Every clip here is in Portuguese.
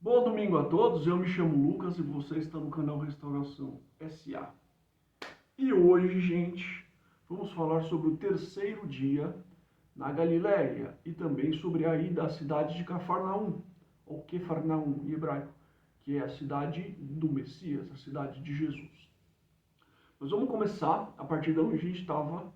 Bom domingo a todos, eu me chamo Lucas e você está no canal Restauração SA. E hoje, gente, vamos falar sobre o terceiro dia na Galileia e também sobre a ida à cidade de Cafarnaum, ou Quefarnaum em hebraico, que é a cidade do Messias, a cidade de Jesus. Mas vamos começar a partir de onde a gente estava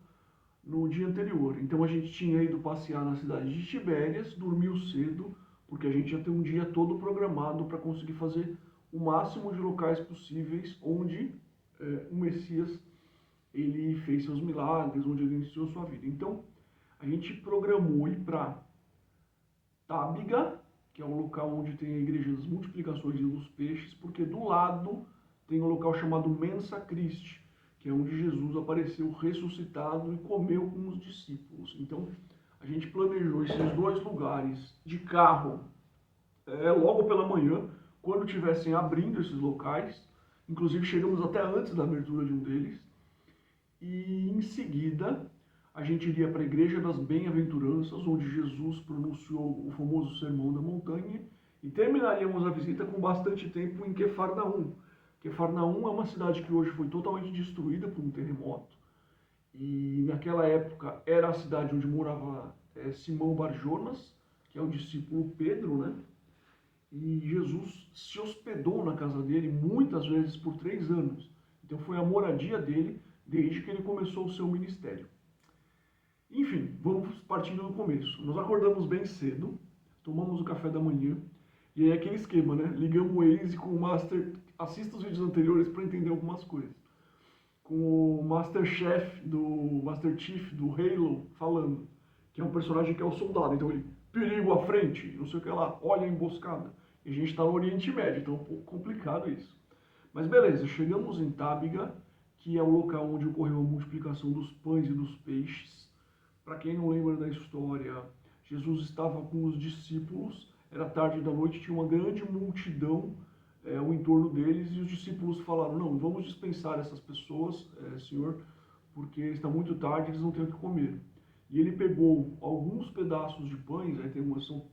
no dia anterior. Então a gente tinha ido passear na cidade de Tibérias, dormiu cedo, porque a gente já tem um dia todo programado para conseguir fazer o máximo de locais possíveis onde o Messias ele fez seus milagres, onde ele iniciou sua vida. Então a gente programou ir para Tábiga, que é um local onde tem a igreja das multiplicações e dos peixes, porque do lado tem um local chamado Mensa Christi, que é onde Jesus apareceu ressuscitado e comeu com os discípulos. Então, a gente planejou esses dois lugares de carro logo pela manhã, quando estivessem abrindo esses locais. Inclusive, chegamos até antes da abertura de um deles. E, em seguida, a gente iria para a Igreja das Bem-aventuranças, onde Jesus pronunciou o famoso Sermão da Montanha, e terminaríamos a visita com bastante tempo em Quefarnaum. Quefarnaum é uma cidade que hoje foi totalmente destruída por um terremoto, e naquela época era a cidade onde morava Simão Barjonas, que é o discípulo Pedro, né? E Jesus se hospedou na casa dele muitas vezes por 3 anos. Então foi a moradia dele desde que ele começou o seu ministério. Enfim, vamos partindo do começo. Nós acordamos bem cedo, tomamos o café da manhã, e aí aquele esquema, né? Ligamos o Waze com o Master, assista os vídeos anteriores para entender algumas coisas. Com o Master Chief do Halo falando, que é um personagem que é o soldado, então ele, perigo à frente, não sei o que lá, olha a emboscada. E a gente está no Oriente Médio, então é um pouco complicado isso. Mas beleza, chegamos em Tábiga, que é o local onde ocorreu a multiplicação dos pães e dos peixes. Para quem não lembra da história, Jesus estava com os discípulos, era tarde da noite, tinha uma grande multidão ao entorno deles, e os discípulos falaram, não, vamos dispensar essas pessoas, Senhor, porque está muito tarde, eles não têm o que comer. E ele pegou alguns pedaços de pães, aí são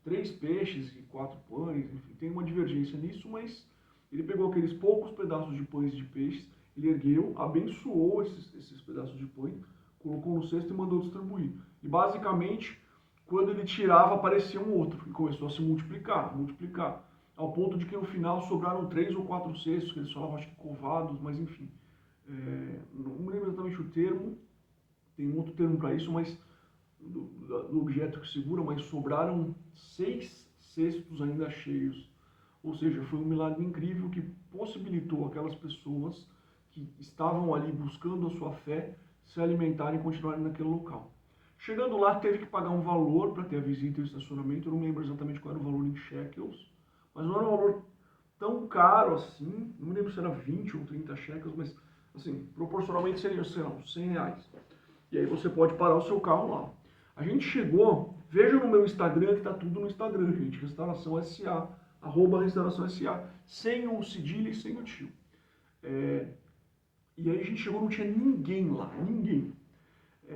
3 peixes e 4 pães, enfim, tem uma divergência nisso, mas ele pegou aqueles poucos pedaços de pães e de peixes, ele ergueu, abençoou esses pedaços de pães, colocou no cesto e mandou distribuir. E basicamente, quando ele tirava, aparecia um outro, e começou a se multiplicar, ao ponto de que no final sobraram 3 ou 4 cestos, que eles falavam, acho que covados, mas enfim. Não me lembro exatamente o termo, tem um outro termo para isso, mas do objeto que segura, mas sobraram 6 cestos ainda cheios. Ou seja, foi um milagre incrível que possibilitou aquelas pessoas que estavam ali buscando a sua fé se alimentarem e continuarem naquele local. Chegando lá, teve que pagar um valor para ter a visita e o estacionamento. Eu não lembro exatamente qual era o valor em shekels, mas não era um valor tão caro assim. Não me lembro se era 20 ou 30 shekels, mas assim, proporcionalmente seria, sei lá, uns 100 reais. E aí você pode parar o seu carro lá. A gente chegou, veja no meu Instagram, que tá tudo no Instagram, gente, Restauração SA, @Restauração SA, sem o cedilha e sem o tio. E aí a gente chegou, não tinha ninguém lá, ninguém.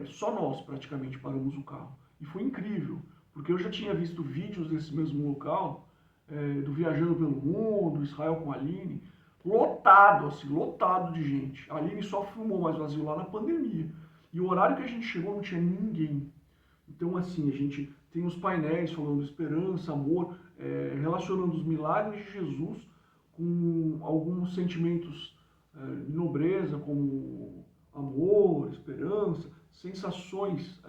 Só nós praticamente paramos o carro. E foi incrível, porque eu já tinha visto vídeos desse mesmo local, do Viajando pelo Mundo, Israel com a Aline, lotado, assim, lotado de gente. A Aline só filmou mais vazio lá na pandemia. E o horário que a gente chegou não tinha ninguém. Então, assim, a gente tem os painéis falando esperança, amor, relacionando os milagres de Jesus com alguns sentimentos de nobreza, como amor, esperança, sensações,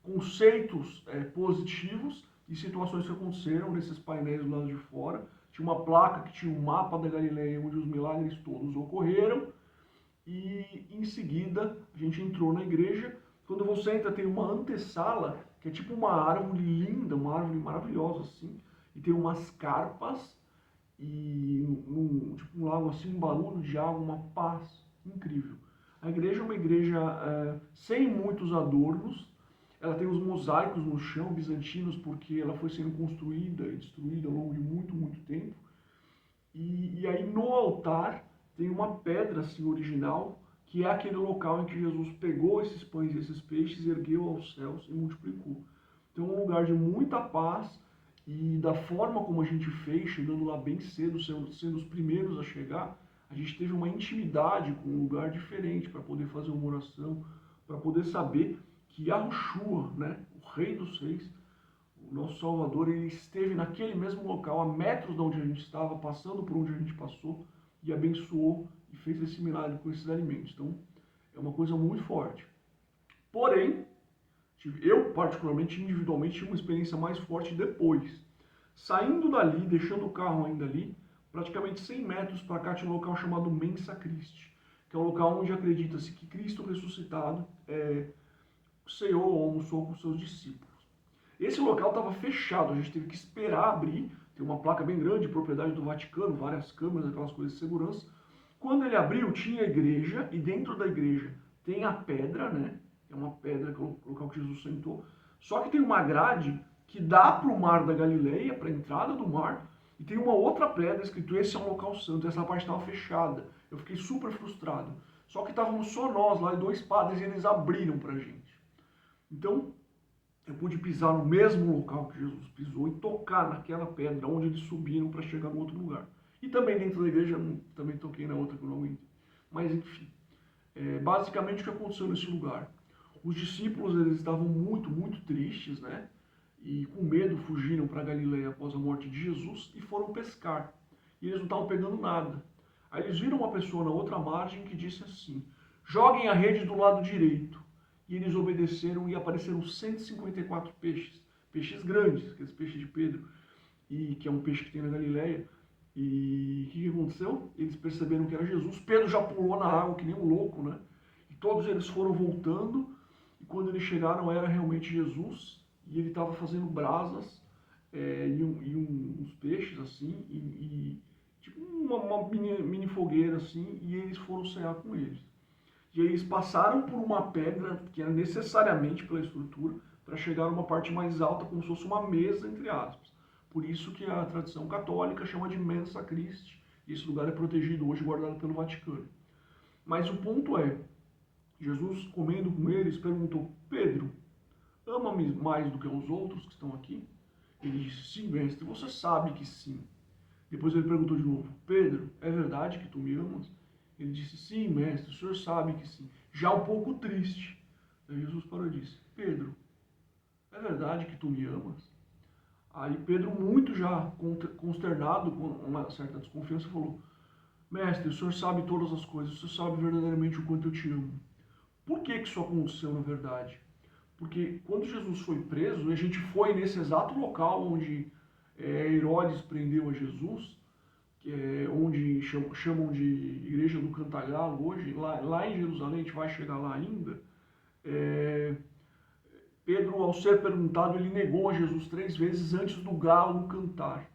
conceitos positivos e situações que aconteceram nesses painéis do lado de fora. Tinha uma placa que tinha um mapa da Galileia onde os milagres todos ocorreram. E em seguida a gente entrou na igreja. Quando você entra, tem uma antessala, que é tipo uma árvore linda, uma árvore maravilhosa assim, e tem umas carpas e tipo um lago assim, um barulho de água, uma paz incrível. A igreja é uma igreja sem muitos adornos. Ela tem os mosaicos no chão bizantinos porque ela foi sendo construída e destruída ao longo de muito, muito tempo. E aí no altar tem uma pedra assim original, que é aquele local em que Jesus pegou esses pães e esses peixes, ergueu aos céus e multiplicou. Então é um lugar de muita paz E da forma como a gente fez, chegando lá bem cedo, sendo os primeiros a chegar, a gente teve uma intimidade com um lugar diferente para poder fazer uma oração, para poder saber que Yahushua, né, o Rei dos Reis, o nosso Salvador, ele esteve naquele mesmo local, a metros de onde a gente estava, passando por onde a gente passou, e abençoou e fez esse milagre com esses alimentos. Então, é uma coisa muito forte. Porém, eu, particularmente, individualmente, tive uma experiência mais forte depois. Saindo dali, deixando o carro ainda ali, praticamente 100 metros para cá tinha um local chamado Mensa Christi, que é um local onde acredita-se que Cristo ressuscitado ceou ou almoçou com seus discípulos. Esse local estava fechado, a gente teve que esperar abrir, tem uma placa bem grande, propriedade do Vaticano, várias câmeras, aquelas coisas de segurança. Quando ele abriu, tinha a igreja, e dentro da igreja tem a pedra, né? É uma pedra que é o local que Jesus sentou. Só que tem uma grade que dá para o mar da Galileia, para a entrada do mar, e tem uma outra pedra escrito: esse é um local santo. Essa parte estava fechada. Eu fiquei super frustrado. Só que estávamos só nós lá e 2 padres e eles abriram para a gente. Então, eu pude pisar no mesmo local que Jesus pisou e tocar naquela pedra onde eles subiram para chegar no outro lugar. E também dentro da igreja, também toquei na outra que eu não aguentei. Mas enfim, basicamente o que aconteceu nesse lugar? Os discípulos eles estavam muito, muito tristes, né? E com medo fugiram para Galileia após a morte de Jesus e foram pescar. E eles não estavam pegando nada. Aí eles viram uma pessoa na outra margem que disse assim: joguem a rede do lado direito. E eles obedeceram e apareceram 154 peixes. Peixes grandes, aqueles peixes de Pedro, e que é um peixe que tem na Galileia. E o que aconteceu? Eles perceberam que era Jesus. Pedro já pulou na água que nem um louco, né? E todos eles foram voltando. E quando eles chegaram, era realmente Jesus. E ele estava fazendo brasas uns peixes, assim, tipo uma mini fogueira, assim. E eles foram cear com eles. E aí eles passaram por uma pedra que era necessariamente pela estrutura para chegar a uma parte mais alta, como se fosse uma mesa, entre aspas. Por isso que a tradição católica chama de Mensa Christi. E esse lugar é protegido hoje, guardado pelo Vaticano. Mas o ponto é, Jesus comendo com eles perguntou: Pedro, ama-me mais do que os outros que estão aqui? Ele disse: sim, mestre, você sabe que sim. Depois ele perguntou de novo: Pedro, é verdade que tu me amas? Ele disse: sim, mestre, o senhor sabe que sim. Já um pouco triste. Aí Jesus parou e disse: Pedro, é verdade que tu me amas? Aí Pedro, muito já consternado, com uma certa desconfiança, falou: mestre, o senhor sabe todas as coisas, o senhor sabe verdadeiramente o quanto eu te amo. Por que isso aconteceu na verdade? Porque quando Jesus foi preso, a gente foi nesse exato local onde Herodes prendeu a Jesus, que é onde chamam de Igreja do Cantagalo hoje, lá em Jerusalém, a gente vai chegar lá ainda. Pedro, ao ser perguntado, ele negou a Jesus 3 vezes antes do galo cantar,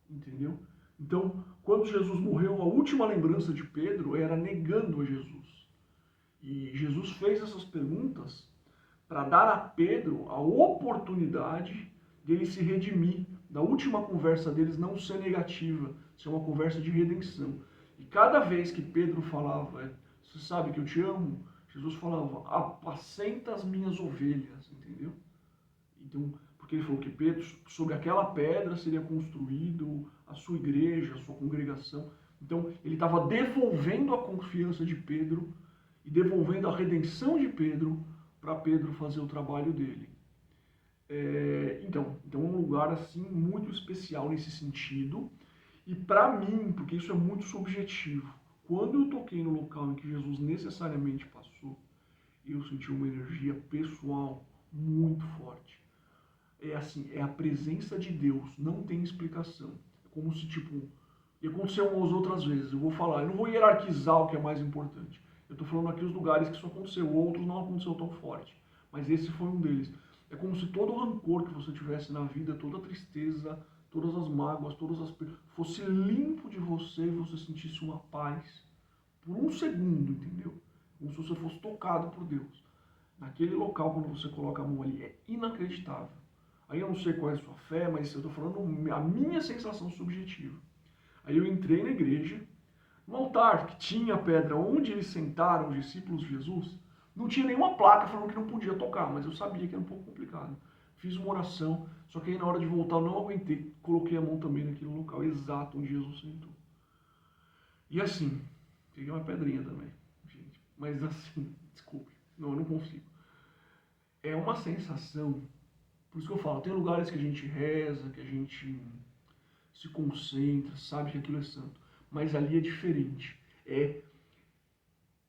entendeu? Então, quando Jesus morreu, a última lembrança de Pedro era negando a Jesus. E Jesus fez essas perguntas para dar a Pedro a oportunidade dele se redimir, da última conversa deles não ser negativa, ser uma conversa de redenção. E cada vez que Pedro falava: você sabe que eu te amo, Jesus falava: apacenta as minhas ovelhas, entendeu? Então, porque ele falou que Pedro, sobre aquela pedra seria construído a sua igreja, a sua congregação. Então, ele estava devolvendo a confiança de Pedro e devolvendo a redenção de Pedro para Pedro fazer o trabalho dele. Então é um lugar assim muito especial nesse sentido. E para mim, porque isso é muito subjetivo, quando eu toquei no local em que Jesus necessariamente passou, eu senti uma energia pessoal muito forte. É assim, é a presença de Deus, não tem explicação. É como se, tipo, e aconteceu umas outras vezes, eu vou falar, eu não vou hierarquizar o que é mais importante. Eu estou falando aqui os lugares que isso aconteceu, outros não aconteceu tão forte. Mas esse foi um deles. É como se todo o rancor que você tivesse na vida, toda a tristeza, todas as mágoas, fosse limpo de você e você sentisse uma paz por um segundo, entendeu? Como se você fosse tocado por Deus. Naquele local, quando você coloca a mão ali, é inacreditável. Aí eu não sei qual é a sua fé, mas eu estou falando a minha sensação subjetiva. Aí eu entrei na igreja, no altar que tinha a pedra onde eles sentaram, os discípulos de Jesus, não tinha nenhuma placa falando que não podia tocar, mas eu sabia que era um pouco complicado. fiz uma oração, só que aí na hora de voltar eu não aguentei, coloquei a mão também naquele local exato onde Jesus sentou. E assim, peguei uma pedrinha também, gente, mas assim, desculpe, não, eu não consigo. É uma sensação, por isso que eu falo, tem lugares que a gente reza, que a gente se concentra, sabe que aquilo é santo, mas ali é diferente. É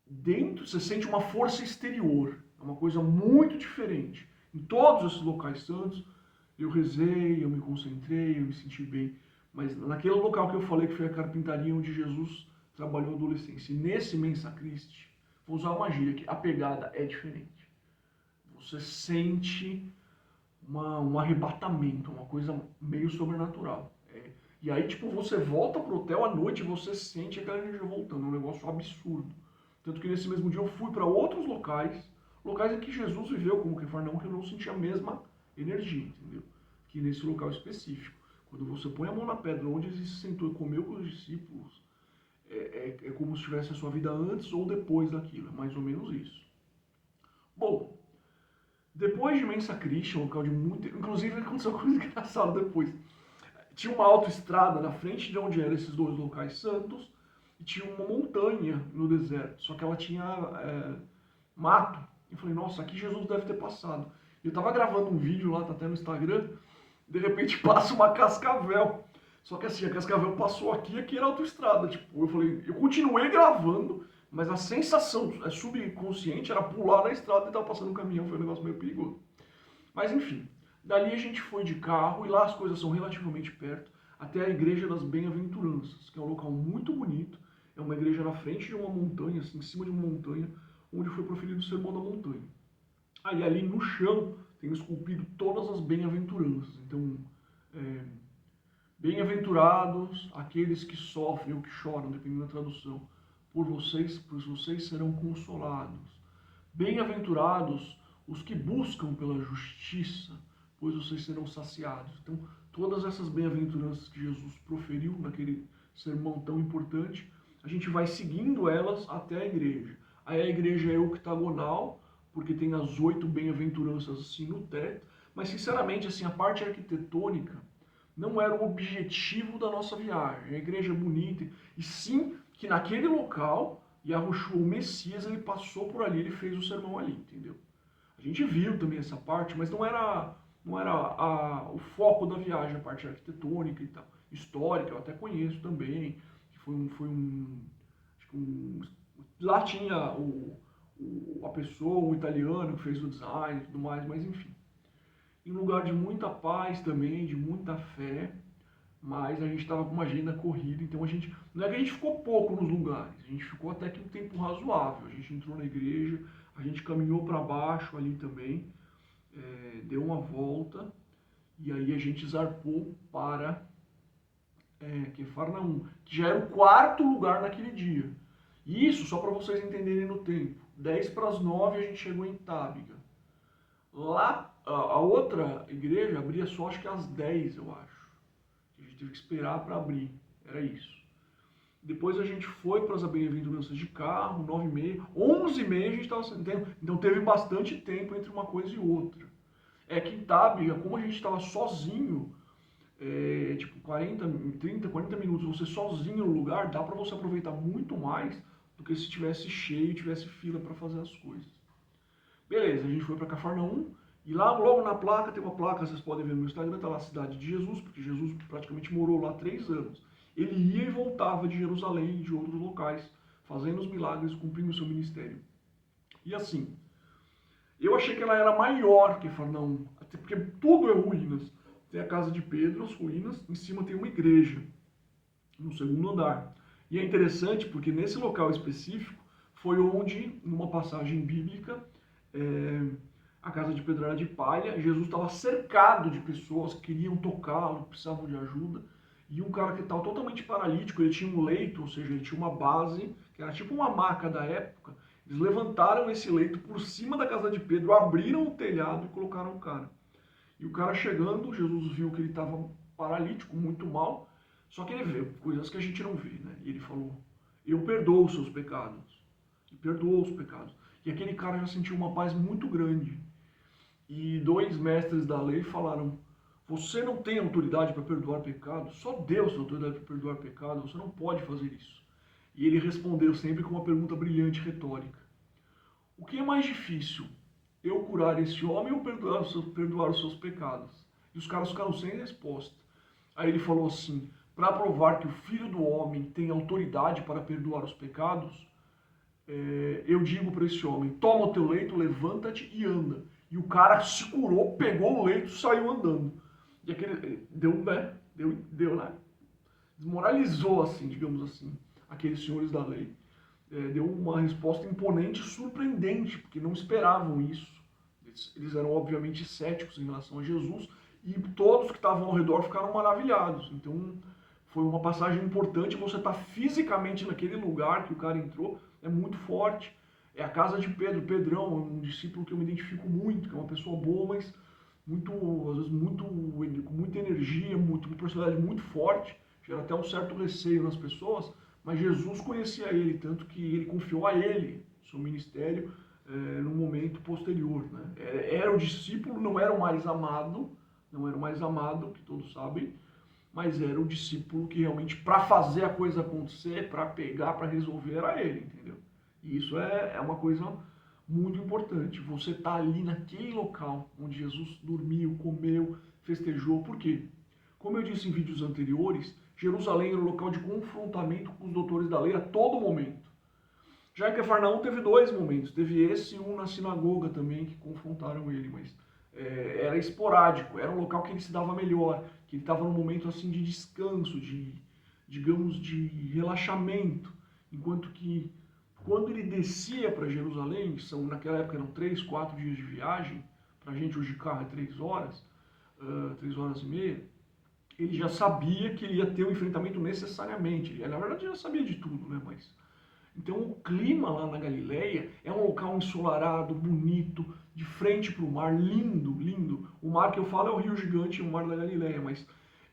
dentro, você sente uma força exterior, é uma coisa muito diferente. Em todos esses locais santos, eu rezei, eu me concentrei, eu me senti bem. Mas naquele local que eu falei que foi a carpintaria onde Jesus trabalhou a adolescência, e nesse Mensa Christi, vou usar uma gíria aqui, a pegada é diferente. Você sente um arrebatamento, uma coisa meio sobrenatural. E aí, tipo, você volta pro hotel à noite e você sente aquela energia voltando, é um negócio absurdo. Tanto que nesse mesmo dia eu fui para outros locais, locais em que Jesus viveu, como Cafarnaum, que eu não senti a mesma energia, entendeu? Que nesse local específico. Quando você põe a mão na pedra onde ele se sentou e comeu com os discípulos, é como se tivesse a sua vida antes ou depois daquilo, é mais ou menos isso. Bom, depois de Mensa Christi, um local de muito... Inclusive aconteceu uma coisa engraçada depois. Tinha uma autoestrada na frente de onde eram esses dois locais santos e tinha uma montanha no deserto, só que ela tinha mato. Eu falei, nossa, aqui Jesus deve ter passado. Eu tava gravando um vídeo lá, tá até no Instagram, de repente passa uma cascavel. Só que assim, a cascavel passou aqui e aqui era autoestrada. Tipo, eu falei, eu continuei gravando, mas a sensação subconsciente era pular na estrada e tava passando um caminhão, foi um negócio meio perigoso. Mas enfim, dali a gente foi de carro e lá as coisas são relativamente perto, até a Igreja das Bem-aventuranças, que é um local muito bonito. É uma igreja na frente de uma montanha, assim, em cima de uma montanha, onde foi proferido o Sermão da Montanha. Aí ali no chão tem esculpido todas as bem-aventuranças. Então, bem-aventurados aqueles que sofrem ou que choram, dependendo da tradução, pois vocês serão consolados. Bem-aventurados os que buscam pela justiça, pois vocês serão saciados. Então, todas essas bem-aventuranças que Jesus proferiu naquele sermão tão importante, a gente vai seguindo elas até a igreja. Aí a igreja é octagonal, porque tem as 8 bem-aventuranças assim no teto, mas sinceramente assim a parte arquitetônica não era o objetivo da nossa viagem. A igreja é bonita, e sim que naquele local Yahushua, o Messias, ele passou por ali, ele fez o sermão ali, entendeu? A gente viu também essa parte, mas não era o foco da viagem, a parte arquitetônica e tal. Histórica, eu até conheço também, que acho que lá tinha a pessoa, o italiano que fez o design e tudo mais, mas enfim. Em lugar de muita paz também, de muita fé, mas a gente estava com uma agenda corrida, então não é que a gente ficou pouco nos lugares, a gente ficou até que um tempo razoável. A gente entrou na igreja, a gente caminhou para baixo ali também, deu uma volta, e aí a gente zarpou para Cafarnaum, que já era o 4º lugar naquele dia. Isso só para vocês entenderem no tempo. 10 para as 9 a gente chegou em Tábiga. Lá, a outra igreja abria só acho que às 10, eu acho. A gente teve que esperar para abrir, era isso. Depois a gente foi para as bem-aventuranças de carro, 9h30, 11h30 a gente estava sentando. Então teve bastante tempo entre uma coisa e outra. É que em Tábia, como a gente estava sozinho, tipo 40 minutos, você sozinho no lugar, dá para você aproveitar muito mais do que se tivesse cheio, tivesse fila para fazer as coisas. Beleza, a gente foi para Cafarnaum, e lá logo na placa, tem uma placa, vocês podem ver no Instagram, tá lá a cidade de Jesus, porque Jesus praticamente morou lá 3 anos. Ele ia e voltava de Jerusalém e de outros locais, fazendo os milagres, cumprindo o seu ministério. E assim, eu achei que ela era maior que Cafarnaum, até porque tudo é ruínas. Tem a casa de Pedro, as ruínas, em cima tem uma igreja, no 2º andar. E é interessante porque nesse local específico foi onde, numa passagem bíblica, a casa de Pedro era de palha, Jesus estava cercado de pessoas que queriam tocá-lo, precisavam de ajuda, e um cara que estava totalmente paralítico, ele tinha um leito, ou seja, ele tinha uma base, que era tipo uma maca da época. Eles levantaram esse leito por cima da casa de Pedro, abriram o telhado e colocaram o cara. E o cara chegando, Jesus viu que ele estava paralítico, muito mal, só que ele vê coisas que a gente não vê, né? E ele falou, eu perdoo os seus pecados. E perdoou os pecados. E aquele cara já sentiu uma paz muito grande. E dois mestres da lei falaram: você não tem autoridade para perdoar pecado, só Deus tem autoridade para perdoar pecado, você não pode fazer isso. E ele respondeu sempre com uma pergunta brilhante, retórica: o que é mais difícil, eu curar esse homem ou perdoar os seus pecados? E os caras ficaram sem resposta. Aí ele falou assim: para provar que o Filho do Homem tem autoridade para perdoar os pecados, eu digo para esse homem: toma o teu leito, levanta-te e anda. E o cara se curou, pegou o leito e saiu andando. E aquele né? Desmoralizou, assim, digamos assim, aqueles senhores da lei. Deu uma resposta imponente e surpreendente, porque não esperavam isso. Eles eram, obviamente, céticos em relação a Jesus, e todos que estavam ao redor ficaram maravilhados. Então, foi uma passagem importante. Você estar fisicamente naquele lugar que o cara entrou é muito forte. É a casa de Pedro, Pedrão, um discípulo que eu me identifico muito, que é uma pessoa boa, mas muito, às vezes, com muita energia, uma personalidade muito forte, gera até um certo receio nas pessoas, mas Jesus conhecia ele, tanto que ele confiou a ele seu ministério no momento posterior. Né? Era o discípulo, não era o mais amado, que todos sabem, mas era o discípulo que realmente, para fazer a coisa acontecer, para pegar, para resolver, era ele, entendeu? E isso é uma coisa muito importante. Você está ali naquele local onde Jesus dormiu, comeu, festejou. Por quê? Como eu disse em vídeos anteriores, Jerusalém era o local de confrontamento com os doutores da lei a todo momento. Já em Cafarnaum teve dois momentos. Teve esse e um na sinagoga também que confrontaram ele, mas era esporádico. Era um local que ele se dava melhor, que ele estava num momento assim de descanso, digamos, de relaxamento. Enquanto que quando ele descia para Jerusalém, naquela época eram 3, 4 dias de viagem, para a gente hoje de carro é 3 horas, 3 horas e meia, ele já sabia que ele ia ter um enfrentamento necessariamente. Ele, na verdade, já sabia de tudo, né? Mas então o clima lá na Galileia é um local ensolarado, bonito, de frente para o mar, lindo, lindo. O mar que eu falo é o Rio Gigante, o mar da Galileia, mas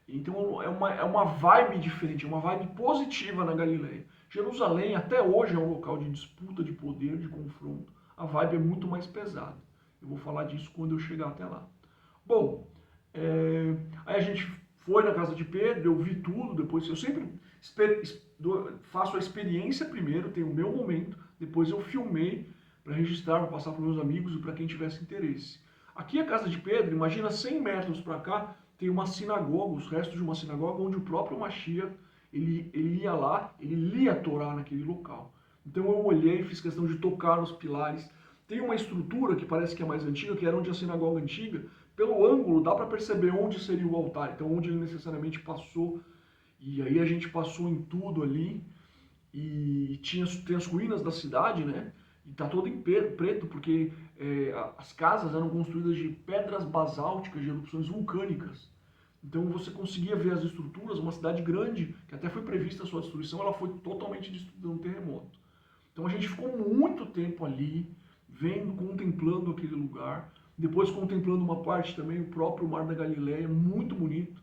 então é uma vibe diferente, é uma vibe positiva na Galileia. Jerusalém até hoje é um local de disputa de poder, de confronto. A vibe é muito mais pesada. Eu vou falar disso quando eu chegar até lá. Bom, aí a gente foi na casa de Pedro, eu vi tudo, depois eu sempre faço a experiência primeiro, tenho o meu momento, depois eu filmei para registrar, para passar para meus amigos e para quem tivesse interesse. Aqui a casa de Pedro, imagina 100 metros para cá, tem uma sinagoga, os restos de uma sinagoga, onde o próprio Mashiach, ele ia lá, ele lia a Torá naquele local. Então eu olhei, fiz questão de tocar nos pilares. Tem uma estrutura que parece que é mais antiga, que era onde a sinagoga antiga, pelo ângulo dá para perceber onde seria o altar, então onde ele necessariamente passou. E aí a gente passou em tudo ali, e tem as ruínas da cidade, né? E tá todo em preto, porque as casas eram construídas de pedras basálticas, de erupções vulcânicas. Então você conseguia ver as estruturas, uma cidade grande, que até foi prevista a sua destruição, ela foi totalmente destruída num terremoto. Então a gente ficou muito tempo ali, vendo, contemplando aquele lugar, depois contemplando uma parte também, o próprio Mar da Galileia, muito bonito.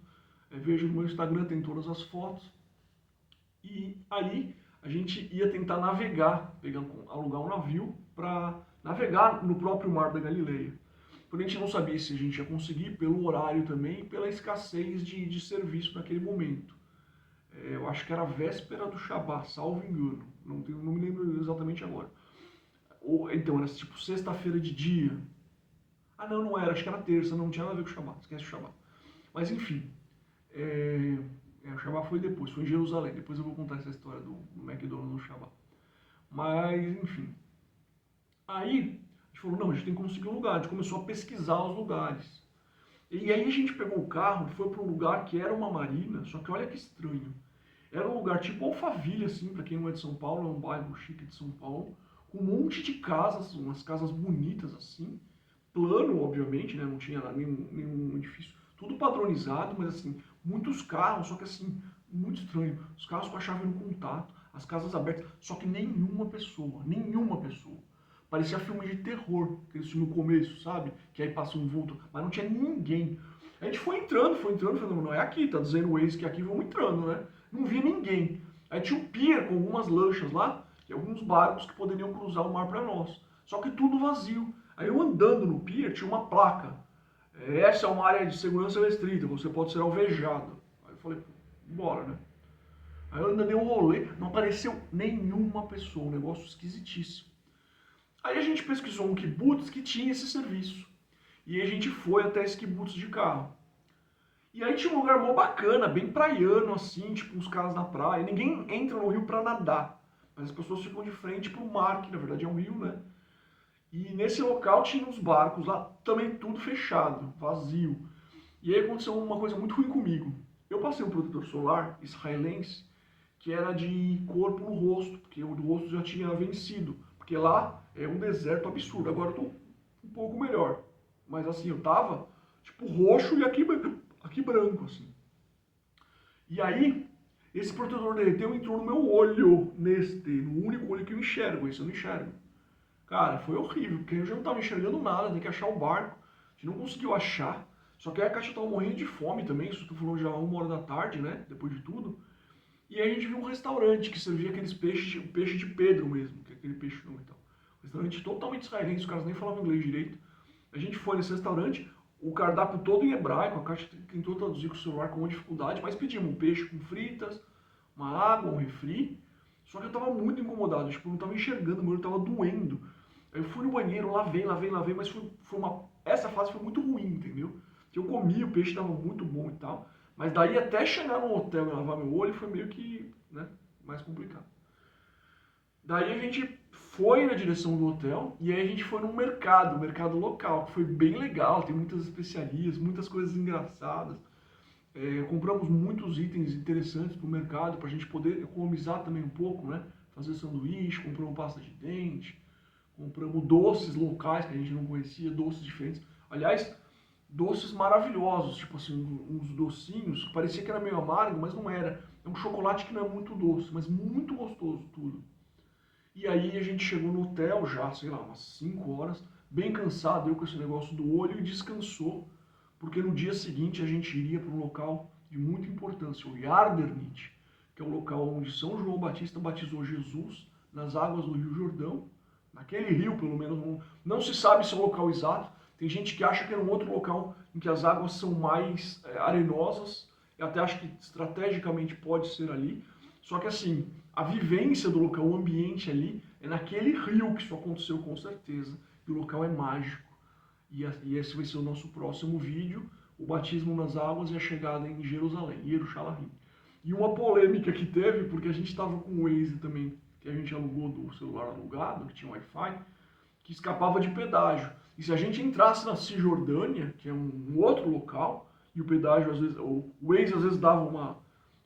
Veja no meu Instagram, tem todas as fotos. E ali a gente ia tentar navegar, alugar um navio para navegar no próprio Mar da Galileia. Porém, a gente não sabia se a gente ia conseguir, pelo horário também e pela escassez de serviço naquele momento. Eu acho que era a véspera do Shabat, salvo engano. Não me lembro exatamente agora. Então, era tipo sexta-feira de dia. Ah, não era, acho que era terça, não tinha nada a ver com o Shabat, esquece o Shabat. Mas enfim, o Shabat foi depois, foi em Jerusalém. Depois eu vou contar essa história do McDonald's no Shabat. Mas, enfim. Aí, a gente falou, não, a gente tem que conseguir um lugar. A gente começou a pesquisar os lugares. E aí a gente pegou o carro e foi para um lugar que era uma marina, só que olha que estranho. Era um lugar tipo Alphaville, assim, para quem não é de São Paulo, é um bairro chique de São Paulo, com um monte de casas, umas casas bonitas assim, plano, obviamente, né? Não tinha nenhum edifício, tudo padronizado, mas assim, muitos carros, só que assim, muito estranho. Os carros com a chave no contato, as casas abertas, só que nenhuma pessoa. Parecia filme de terror, aquele filme no começo, sabe? Que aí passa um vulto, mas não tinha ninguém. A gente foi entrando, falando, não é aqui, tá dizendo o Waze que é aqui, vamos entrando, né? Não via ninguém. Aí tinha um pier com algumas lanchas lá, e alguns barcos que poderiam cruzar o mar para nós. Só que tudo vazio. Aí eu andando no pier, tinha uma placa. Essa é uma área de segurança restrita, você pode ser alvejado. Aí eu falei, bora, né? Aí eu ainda dei um rolê, não apareceu nenhuma pessoa, um negócio esquisitíssimo. Aí a gente pesquisou um kibutz que tinha esse serviço. E a gente foi até esse kibutz de carro. E aí tinha um lugar mó bacana, bem praiano assim, tipo uns caras na praia. Ninguém entra no rio pra nadar, mas as pessoas ficam de frente pro mar, que na verdade é um rio, né? E nesse local tinha uns barcos lá, também tudo fechado, vazio. E aí aconteceu uma coisa muito ruim comigo. Eu passei um protetor solar israelense que era de corpo no rosto, porque o do rosto já tinha vencido. Porque lá é um deserto absurdo. Agora eu tô um pouco melhor. Mas assim, eu tava tipo roxo e aqui branco, assim. E aí, esse protetor derreteu e entrou no meu olho, no único olho que eu enxergo, esse eu não enxergo. Cara, foi horrível, porque eu já não tava enxergando nada, tem que achar o barco. A gente não conseguiu achar. Só que aí a Kátia tava morrendo de fome também, isso tu falou já 1 hora da tarde, né? Depois de tudo. E aí a gente viu um restaurante que servia aqueles peixes, o peixe de Pedro mesmo, que é aquele peixe não então. Um restaurante totalmente israelense, os caras nem falavam inglês direito. A gente foi nesse restaurante, o cardápio todo em hebraico, a Kátia tentou traduzir com o celular com uma dificuldade, mas pedimos um peixe com fritas, uma água, um refri. Só que eu tava muito incomodado, tipo, eu não tava enxergando, meu olho tava doendo. Aí eu fui no banheiro, lavei, mas essa fase foi muito ruim, entendeu? Que eu comi, o peixe tava muito bom e tal. Mas daí até chegar no hotel e lavar meu olho foi meio que, né, mais complicado. Daí a gente foi na direção do hotel e aí a gente foi num mercado, um mercado local, que foi bem legal, tem muitas especiarias, muitas coisas engraçadas. Compramos muitos itens interessantes pro mercado para a gente poder economizar também um pouco, né? Fazer sanduíche, compramos pasta de dente, compramos doces locais que a gente não conhecia, doces diferentes. Aliás, doces maravilhosos, tipo assim, uns docinhos que parecia que era meio amargo, mas não era. É um chocolate que não é muito doce, mas muito gostoso tudo. E aí a gente chegou no hotel já, sei lá, umas 5 horas, bem cansado, eu com esse negócio do olho, e descansou, porque no dia seguinte a gente iria para um local de muita importância, o Yardernit, que é o local onde São João Batista batizou Jesus nas águas do Rio Jordão. Naquele rio, pelo menos, não se sabe se é o local exato. Tem gente que acha que é um outro local em que as águas são mais arenosas. Eu até acho que estrategicamente pode ser ali. Só que assim, a vivência do local, o ambiente ali, é naquele rio que isso aconteceu com certeza. E o local é mágico. E esse vai ser o nosso próximo vídeo, o batismo nas águas e a chegada em Jerusalém, Yerushalayim. E uma polêmica que teve, porque a gente estava com o Waze também, que a gente alugou do celular alugado, que tinha Wi-Fi, que escapava de pedágio. E se a gente entrasse na Cisjordânia, que é um outro local, e o pedágio às vezes, o Waze às vezes dava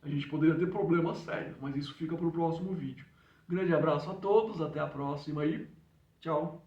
a gente poderia ter problemas sérios, mas isso fica para o próximo vídeo. Grande abraço a todos, até a próxima e tchau!